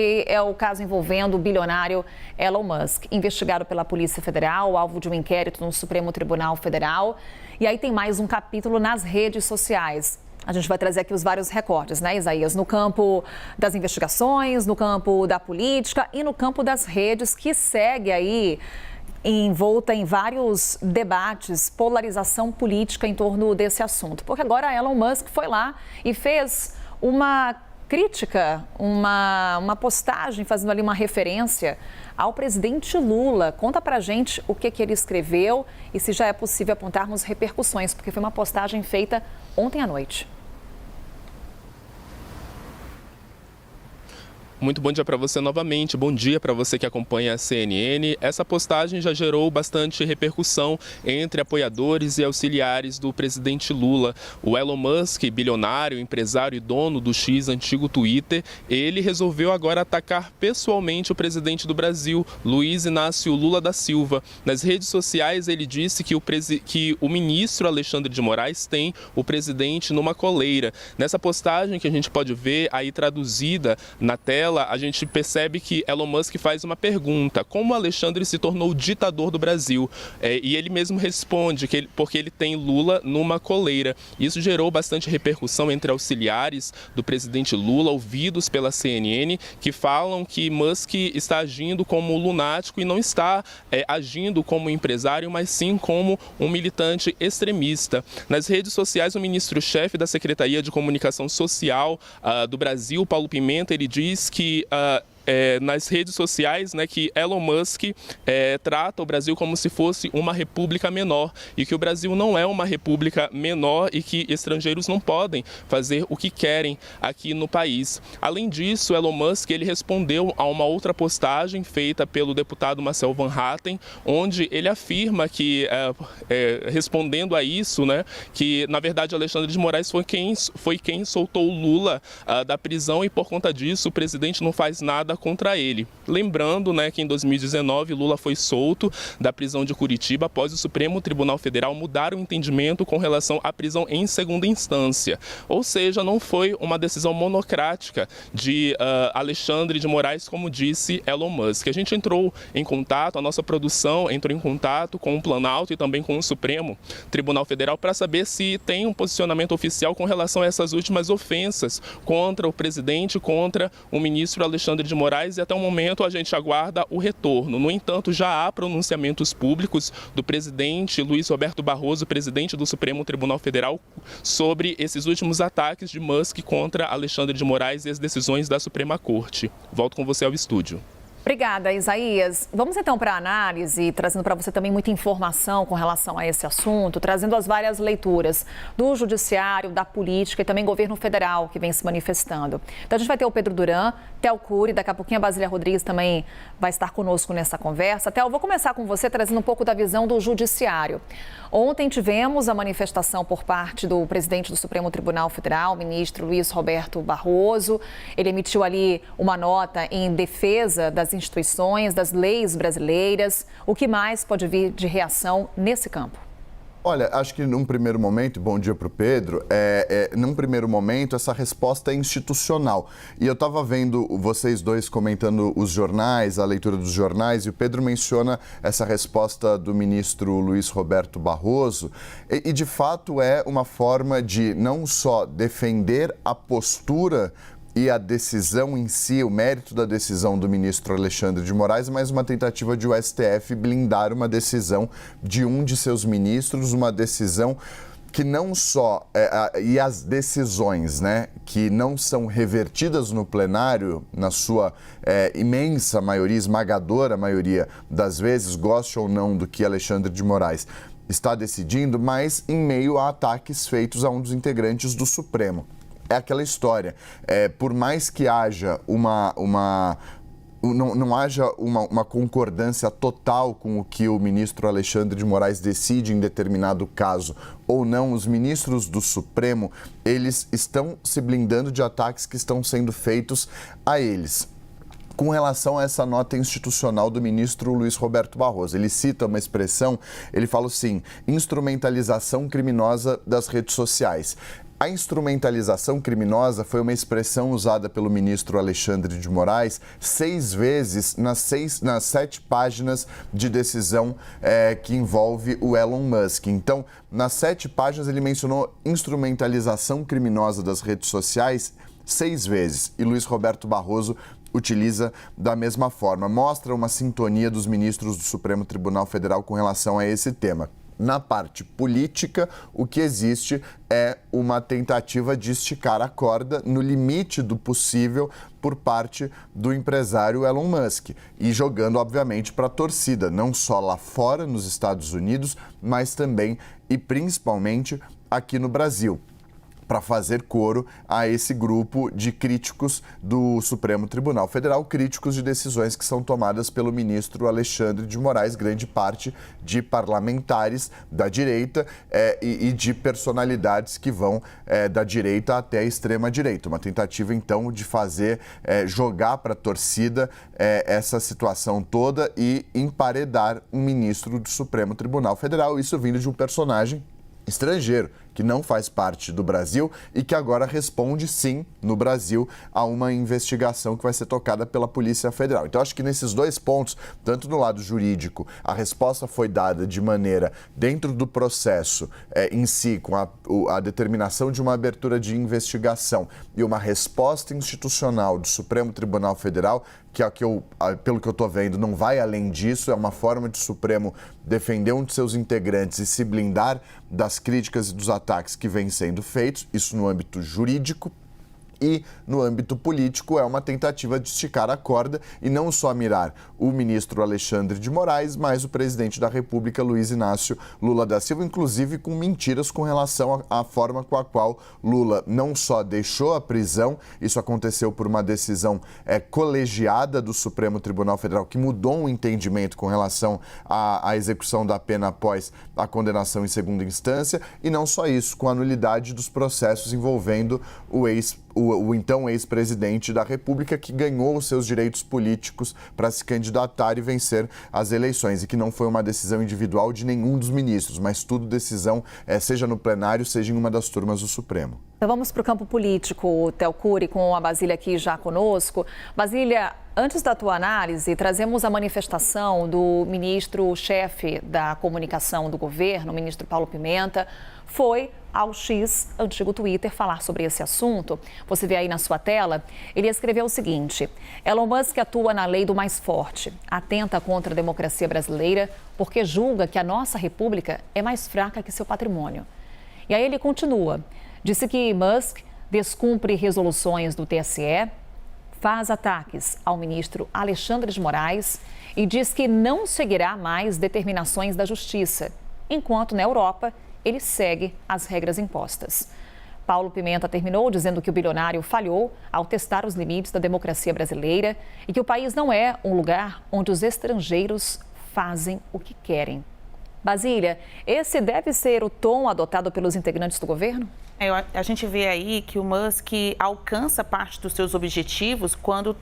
É o caso envolvendo o bilionário Elon Musk, investigado pela Polícia Federal, alvo de um inquérito no Supremo Tribunal Federal. E aí tem mais um capítulo nas redes sociais. A gente vai trazer aqui os vários recortes, né, Isaías? No campo das investigações, no campo da política e no campo das redes, que segue aí envolta em vários debates, polarização política em torno desse assunto. Porque agora Elon Musk foi lá e fez uma crítica, uma postagem fazendo ali uma referência ao presidente Lula. Conta pra gente o que ele escreveu e se já é possível apontarmos repercussões, porque foi uma postagem feita ontem à noite. Muito bom dia para você novamente, bom dia para você que acompanha a CNN. Essa postagem já gerou bastante repercussão entre apoiadores e auxiliares do presidente Lula. O Elon Musk, bilionário, empresário e dono do X, antigo Twitter, ele resolveu agora atacar pessoalmente o presidente do Brasil, Luiz Inácio Lula da Silva. Nas redes sociais ele disse que o ministro Alexandre de Moraes tem o presidente numa coleira. Nessa postagem que a gente pode ver aí traduzida na tela, a gente percebe que Elon Musk faz uma pergunta: como Alexandre se tornou ditador do Brasil? E ele mesmo responde que porque ele tem Lula numa coleira. Isso gerou bastante repercussão entre auxiliares do presidente Lula, ouvidos pela CNN, que falam que Musk está agindo como lunático e não está agindo como empresário, mas sim como um militante extremista. Nas redes sociais, o ministro-chefe da Secretaria de Comunicação Social do Brasil, Paulo Pimenta, ele diz que nas redes sociais, né, que Elon Musk trata o Brasil como se fosse uma república menor e que o Brasil não é uma república menor e que estrangeiros não podem fazer o que querem aqui no país. Além disso, Elon Musk ele respondeu a uma outra postagem feita pelo deputado Marcel Van Hatten, onde ele afirma que, respondendo a isso, né, que na verdade Alexandre de Moraes foi quem soltou o Lula da prisão e por conta disso o presidente não faz nada contra ele. Lembrando, né, que em 2019 Lula foi solto da prisão de Curitiba após o Supremo Tribunal Federal mudar o entendimento com relação à prisão em segunda instância. Ou seja, não foi uma decisão monocrática de Alexandre de Moraes, como disse Elon Musk. A gente entrou em contato, a nossa produção entrou em contato com o Planalto e também com o Supremo Tribunal Federal para saber se tem um posicionamento oficial com relação a essas últimas ofensas contra o presidente, contra o ministro Alexandre de Moraes, e até o momento a gente aguarda o retorno. No entanto, já há pronunciamentos públicos do presidente Luiz Roberto Barroso, presidente do Supremo Tribunal Federal, sobre esses últimos ataques de Musk contra Alexandre de Moraes e as decisões da Suprema Corte. Volto com você ao estúdio. Obrigada, Isaías. Vamos então para a análise, trazendo para você também muita informação com relação a esse assunto, trazendo as várias leituras do judiciário, da política e também governo federal que vem se manifestando. Então a gente vai ter o Pedro Duran, Theo Cury, daqui a pouquinho a Basília Rodrigues também vai estar conosco nessa conversa. Theo, eu vou começar com você trazendo um pouco da visão do judiciário. Ontem tivemos a manifestação por parte do presidente do Supremo Tribunal Federal, ministro Luiz Roberto Barroso. Ele emitiu ali uma nota em defesa das instituições, das leis brasileiras. O que mais pode vir de reação nesse campo? Olha, acho que num primeiro momento, bom dia para o Pedro, num primeiro momento essa resposta é institucional. E eu estava vendo vocês dois comentando os jornais, a leitura dos jornais, e o Pedro menciona essa resposta do ministro Luiz Roberto Barroso, e de fato é uma forma de não só defender a postura e a decisão em si, o mérito da decisão do ministro Alexandre de Moraes, mas uma tentativa de o STF blindar uma decisão de um de seus ministros, uma decisão que não só, e as decisões, né, que não são revertidas no plenário, na sua imensa maioria, esmagadora maioria das vezes, goste ou não do que Alexandre de Moraes está decidindo, mas em meio a ataques feitos a um dos integrantes do Supremo. É aquela história, por mais que haja não haja uma concordância total com o que o ministro Alexandre de Moraes decide em determinado caso ou não, os ministros do Supremo, eles estão se blindando de ataques que estão sendo feitos a eles. com relação a essa nota institucional do ministro Luiz Roberto Barroso. Ele cita uma expressão, ele fala assim, instrumentalização criminosa das redes sociais. A instrumentalização criminosa foi uma expressão usada pelo ministro Alexandre de Moraes 6 vezes nas 7 páginas de decisão que envolve o Elon Musk. Então, nas 7 páginas ele mencionou instrumentalização criminosa das redes sociais 6 vezes. E Luiz Roberto Barroso utiliza da mesma forma. Mostra uma sintonia dos ministros do Supremo Tribunal Federal com relação a esse tema. Na parte política, o que existe é uma tentativa de esticar a corda no limite do possível por parte do empresário Elon Musk e jogando, obviamente, para a torcida, não só lá fora, nos Estados Unidos, mas também e principalmente aqui no Brasil, para fazer coro a esse grupo de críticos do Supremo Tribunal Federal, críticos de decisões que são tomadas pelo ministro Alexandre de Moraes, grande parte de parlamentares da direita e de personalidades que vão da direita até a extrema-direita. Uma tentativa, então, de fazer, jogar para a torcida essa situação toda e emparedar um ministro do Supremo Tribunal Federal, isso vindo de um personagem estrangeiro, que não faz parte do Brasil e que agora responde, sim, no Brasil, a uma investigação que vai ser tocada pela Polícia Federal. Então, acho que nesses 2 pontos, tanto no lado jurídico, a resposta foi dada de maneira, dentro do processo em si, com a determinação de uma abertura de investigação e uma resposta institucional do Supremo Tribunal Federal, que é pelo que eu estou vendo, não vai além disso, é uma forma de o Supremo defender um de seus integrantes e se blindar das críticas e dos ataques que vêm sendo feitos, isso no âmbito jurídico. E no âmbito político é uma tentativa de esticar a corda e não só mirar o ministro Alexandre de Moraes, mas o presidente da República, Luiz Inácio Lula da Silva, inclusive com mentiras com relação à forma com a qual Lula não só deixou a prisão, isso aconteceu por uma decisão colegiada do Supremo Tribunal Federal, que mudou o entendimento com relação à execução da pena após a condenação em segunda instância, e não só isso, com a nulidade dos processos envolvendo o então ex-presidente da República, que ganhou os seus direitos políticos para se candidatar e vencer as eleições, e que não foi uma decisão individual de nenhum dos ministros, mas tudo decisão, seja no plenário, seja em uma das turmas do Supremo. Então vamos para o campo político, Théo Cury, com a Basília aqui já conosco. Basília, antes da tua análise, trazemos a manifestação do ministro-chefe da comunicação do governo, o ministro Paulo Pimenta, foi ao X, antigo Twitter, falar sobre esse assunto. Você vê aí na sua tela, ele escreveu o seguinte: Elon Musk atua na lei do mais forte, atenta contra a democracia brasileira porque julga que a nossa república é mais fraca que seu patrimônio. E aí ele continua, disse que Musk descumpre resoluções do TSE, faz ataques ao ministro Alexandre de Moraes e diz que não seguirá mais determinações da justiça, enquanto na Europa ele segue as regras impostas. Paulo Pimenta terminou dizendo que o bilionário falhou ao testar os limites da democracia brasileira e que o país não é um lugar onde os estrangeiros fazem o que querem. Basília, esse deve ser o tom adotado pelos integrantes do governo? A gente vê aí que o Musk alcança parte dos seus objetivos quando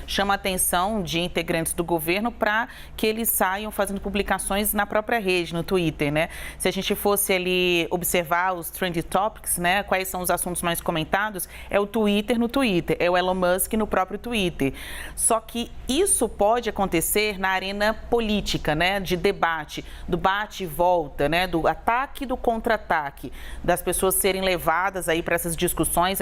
chama a atenção de integrantes do governo para que eles saiam fazendo publicações na própria rede, no Twitter, né? Se a gente fosse ali observar os trending topics, né? Quais são os assuntos mais comentados, é o Twitter no Twitter, é o Elon Musk no próprio Twitter. Só que isso pode acontecer na arena política, né? De debate, do bate e volta, né? Do ataque e do contra-ataque, das pessoas serem levadas aí para essas discussões,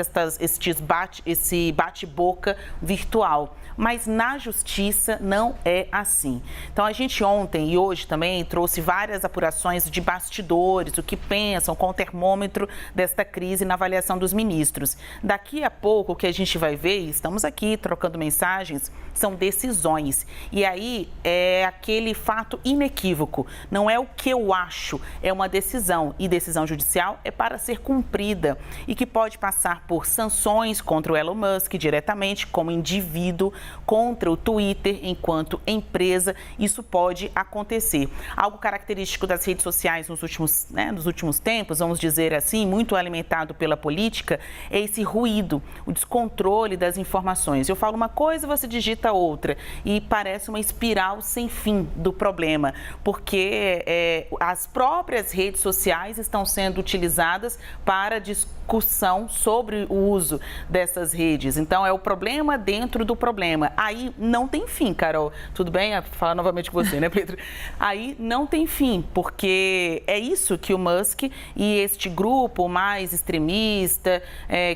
esse bate-boca virtual. Mas na justiça não é assim. Então a gente ontem e hoje também trouxe várias apurações de bastidores, o que pensam com o termômetro desta crise na avaliação dos ministros. Daqui a pouco o que a gente vai ver, e estamos aqui trocando mensagens, são decisões. E aí é aquele fato inequívoco. Não é o que eu acho, é uma decisão. E decisão judicial é para ser cumprida e que pode passar por sanções contra o Elon Musk diretamente como indivíduo, contra o Twitter enquanto empresa, isso pode acontecer. Algo característico das redes sociais nos últimos tempos, vamos dizer assim, muito alimentado pela política, é esse ruído, o descontrole das informações. Eu falo uma coisa, você digita outra e parece uma espiral sem fim do problema, porque as próprias redes sociais estão sendo utilizadas para discussão sobre o uso dessas redes. Então, é o problema dentro do problema. Aí não tem fim, Carol. Tudo bem? Vou falar novamente com você, né, Pedro? Aí não tem fim, porque é isso que o Musk e este grupo mais extremista,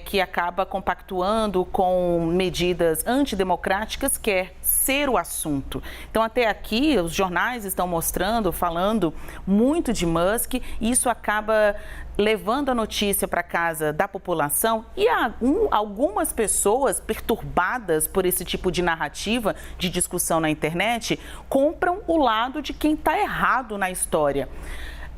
que acaba compactuando com medidas antidemocráticas, quer ser o assunto. Então, até aqui, os jornais estão falando muito de Musk, e isso acaba levando a notícia para casa da população, e algumas pessoas perturbadas por esse tipo de narrativa, de discussão na internet, compram o lado de quem está errado na história.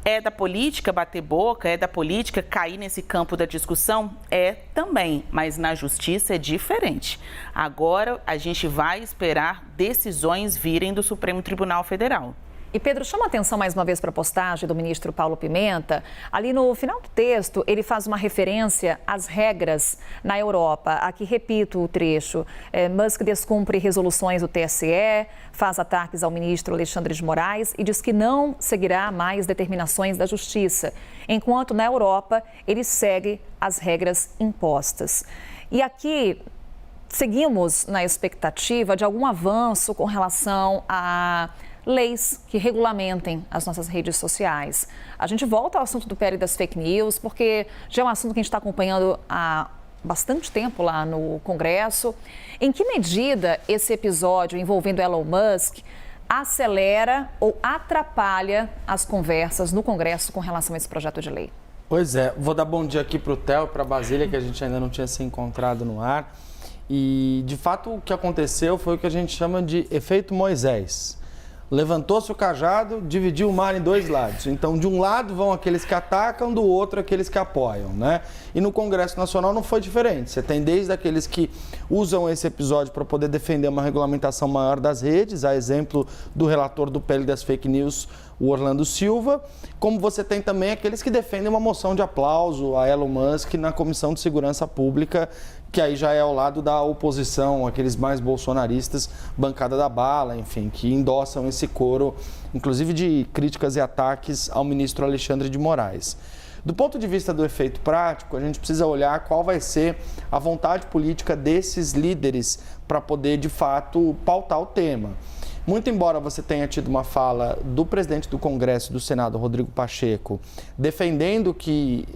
É da política bater boca, é da política cair nesse campo da discussão? É também, mas na justiça é diferente. Agora a gente vai esperar decisões virem do Supremo Tribunal Federal. E Pedro, chama atenção mais uma vez para a postagem do ministro Paulo Pimenta. Ali no final do texto, ele faz uma referência às regras na Europa. Aqui repito o trecho. Musk descumpre resoluções do TSE, faz ataques ao ministro Alexandre de Moraes e diz que não seguirá mais determinações da Justiça, enquanto na Europa ele segue as regras impostas. E aqui seguimos na expectativa de algum avanço com relação a leis que regulamentem as nossas redes sociais. A gente volta ao assunto do PL das fake news, porque já é um assunto que a gente está acompanhando há bastante tempo lá no Congresso. Em que medida esse episódio envolvendo Elon Musk acelera ou atrapalha as conversas no Congresso com relação a esse projeto de lei? Pois é, vou dar bom dia aqui para o Theo e para a Basília, que a gente ainda não tinha se encontrado no ar. E, de fato, o que aconteceu foi o que a gente chama de efeito Moisés. Levantou-se o cajado, dividiu o mar em dois lados. Então, de um lado vão aqueles que atacam, do outro aqueles que apoiam, né? E no Congresso Nacional não foi diferente. Você tem desde aqueles que usam esse episódio para poder defender uma regulamentação maior das redes, a exemplo do relator do PL das fake news, o Orlando Silva, como você tem também aqueles que defendem uma moção de aplauso a Elon Musk na Comissão de Segurança Pública, que aí já é ao lado da oposição, aqueles mais bolsonaristas, bancada da bala, enfim, que endossam esse coro, inclusive de críticas e ataques ao ministro Alexandre de Moraes. Do ponto de vista do efeito prático, a gente precisa olhar qual vai ser a vontade política desses líderes para poder, de fato, pautar o tema. Muito embora você tenha tido uma fala do presidente do Congresso e do Senado, Rodrigo Pacheco, defendendo que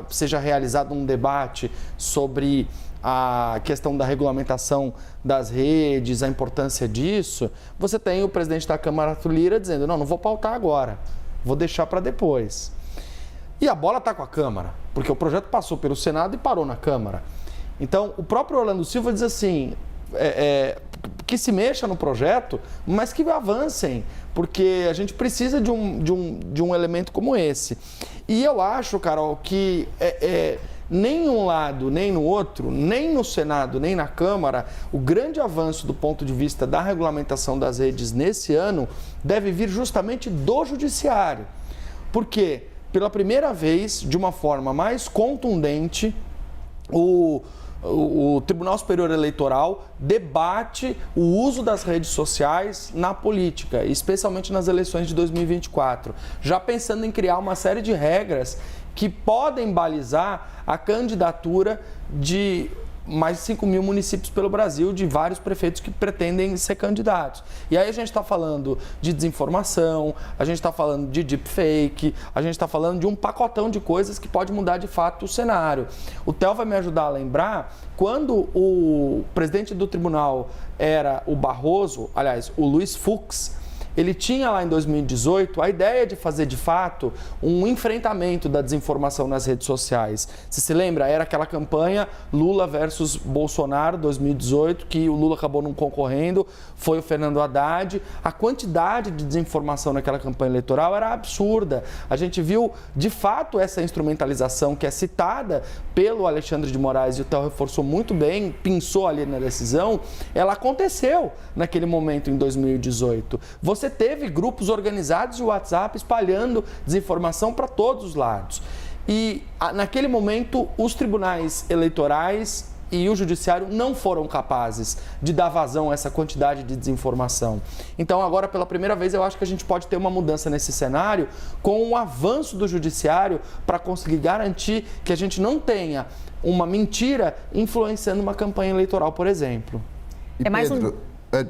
seja realizado um debate sobre a questão da regulamentação das redes, a importância disso, você tem o presidente da Câmara, Arthur Lira, dizendo, não vou pautar agora, vou deixar para depois. E a bola está com a Câmara, porque o projeto passou pelo Senado e parou na Câmara. Então, o próprio Orlando Silva diz assim, que se mexa no projeto, mas que avancem, porque a gente precisa de um elemento como esse. E eu acho, Carol, que nem um lado, nem no outro, nem no Senado, nem na Câmara, o grande avanço do ponto de vista da regulamentação das redes nesse ano deve vir justamente do Judiciário. Porque, pela primeira vez, de uma forma mais contundente, o Tribunal Superior Eleitoral debate o uso das redes sociais na política, especialmente nas eleições de 2024, já pensando em criar uma série de regras que podem balizar a candidatura de mais de 5 mil municípios pelo Brasil, de vários prefeitos que pretendem ser candidatos. E aí a gente está falando de desinformação, a gente está falando de deepfake, a gente está falando de um pacotão de coisas que pode mudar de fato o cenário. O Theo vai me ajudar a lembrar, quando o presidente do tribunal era o Barroso, aliás, o Luiz Fux, ele tinha lá em 2018 a ideia de fazer, de fato, um enfrentamento da desinformação nas redes sociais. Você se lembra? Era aquela campanha Lula versus Bolsonaro, 2018, que o Lula acabou não concorrendo, foi o Fernando Haddad. A quantidade de desinformação naquela campanha eleitoral era absurda. A gente viu, de fato, essa instrumentalização que é citada pelo Alexandre de Moraes, e o Theo reforçou muito bem, pensou ali na decisão, ela aconteceu naquele momento em 2018. Você teve grupos organizados de WhatsApp espalhando desinformação para todos os lados. E naquele momento, os tribunais eleitorais e o judiciário não foram capazes de dar vazão a essa quantidade de desinformação. Então, agora, pela primeira vez, eu acho que a gente pode ter uma mudança nesse cenário com o avanço do judiciário para conseguir garantir que a gente não tenha uma mentira influenciando uma campanha eleitoral, por exemplo. E mais Pedro,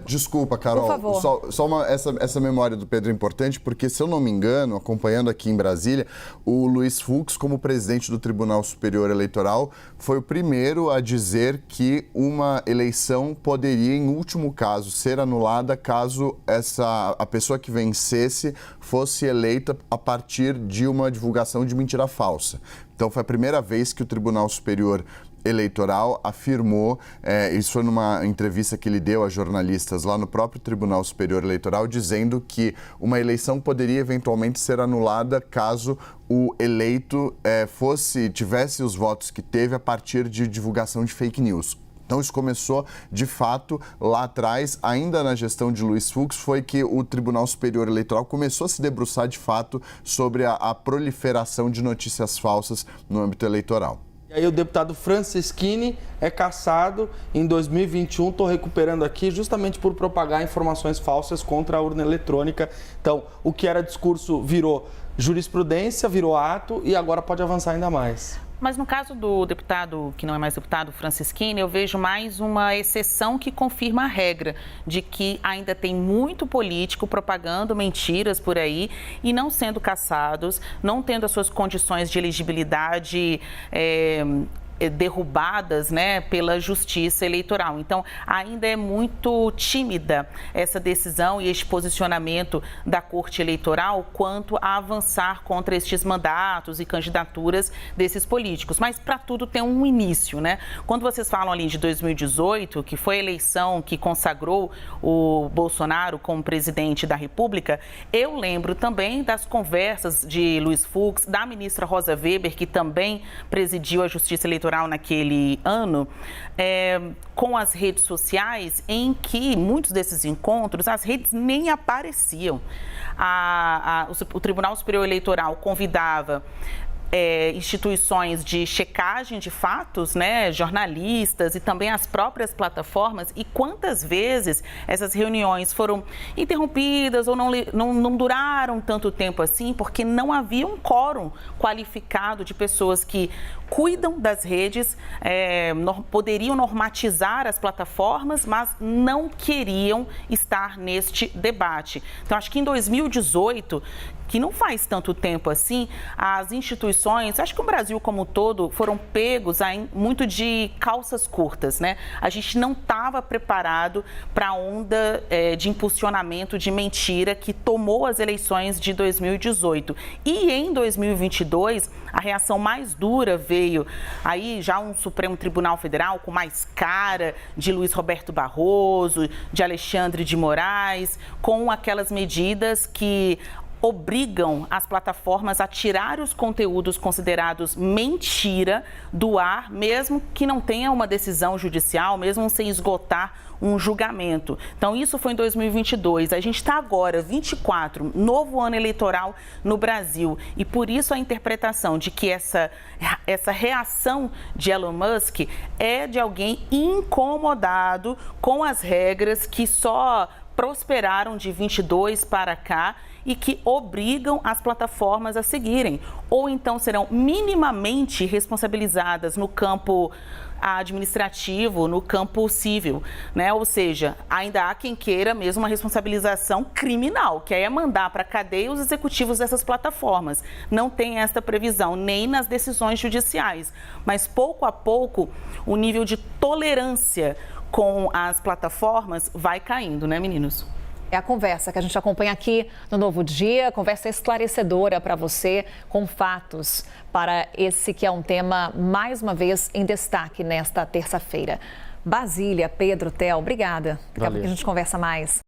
desculpa, Carol, por favor. essa memória do Pedro é importante, porque, se eu não me engano, acompanhando aqui em Brasília, o Luiz Fux, como presidente do Tribunal Superior Eleitoral, foi o primeiro a dizer que uma eleição poderia, em último caso, ser anulada caso a pessoa que vencesse fosse eleita a partir de uma divulgação de mentira falsa. Então, foi a primeira vez que o Tribunal Superior Eleitoral afirmou, isso foi numa entrevista que ele deu a jornalistas lá no próprio Tribunal Superior Eleitoral, dizendo que uma eleição poderia eventualmente ser anulada caso o eleito tivesse os votos que teve a partir de divulgação de fake news. Então, isso começou, de fato, lá atrás, ainda na gestão de Luiz Fux, foi que o Tribunal Superior Eleitoral começou a se debruçar, de fato, sobre a proliferação de notícias falsas no âmbito eleitoral. E aí o deputado Francisquini é cassado em 2021, estou recuperando aqui, justamente por propagar informações falsas contra a urna eletrônica. Então, o que era discurso virou jurisprudência, virou ato e agora pode avançar ainda mais. Mas no caso do deputado, que não é mais deputado, Francisquini, eu vejo mais uma exceção que confirma a regra de que ainda tem muito político propagando mentiras por aí e não sendo caçados, não tendo as suas condições de elegibilidade derrubadas, né, pela Justiça Eleitoral. Então, ainda é muito tímida essa decisão e este posicionamento da Corte Eleitoral quanto a avançar contra estes mandatos e candidaturas desses políticos. Mas para tudo tem um início, né? Quando vocês falam ali de 2018, que foi a eleição que consagrou o Bolsonaro como presidente da República, eu lembro também das conversas de Luiz Fux, da ministra Rosa Weber, que também presidiu a Justiça Eleitoral naquele ano, com as redes sociais, em que muitos desses encontros, as redes nem apareciam. O Tribunal Superior Eleitoral convidava instituições de checagem de fatos, né, jornalistas e também as próprias plataformas, e quantas vezes essas reuniões foram interrompidas ou não duraram tanto tempo assim, porque não havia um quórum qualificado de pessoas que cuidam das redes, poderiam normatizar as plataformas, mas não queriam estar neste debate. Então, acho que em 2018, que não faz tanto tempo assim, as instituições, acho que o Brasil como um todo, foram pegos muito de calças curtas, né? A gente não estava preparado para a onda de impulsionamento de mentira que tomou as eleições de 2018. E em 2022, a reação mais dura veio aí já um Supremo Tribunal Federal com mais cara de Luiz Roberto Barroso, de Alexandre de Moraes, com aquelas medidas que obrigam as plataformas a tirar os conteúdos considerados mentira do ar, mesmo que não tenha uma decisão judicial, mesmo sem esgotar um julgamento. Então, isso foi em 2022. A gente está agora, 24, novo ano eleitoral no Brasil. E por isso a interpretação de que essa reação de Elon Musk é de alguém incomodado com as regras que só prosperaram de 22 para cá e que obrigam as plataformas a seguirem, ou então serão minimamente responsabilizadas no campo administrativo, no campo civil, né? Ou seja, ainda há quem queira mesmo uma responsabilização criminal, que aí é mandar para a cadeia os executivos dessas plataformas. Não tem esta previsão, nem nas decisões judiciais, mas pouco a pouco o nível de tolerância com as plataformas vai caindo, né, meninos? É a conversa que a gente acompanha aqui no Novo Dia, conversa esclarecedora para você, com fatos, para esse que é um tema, mais uma vez, em destaque nesta terça-feira. Basília, Pedro, Theo, obrigada. Daqui a pouco a gente conversa mais.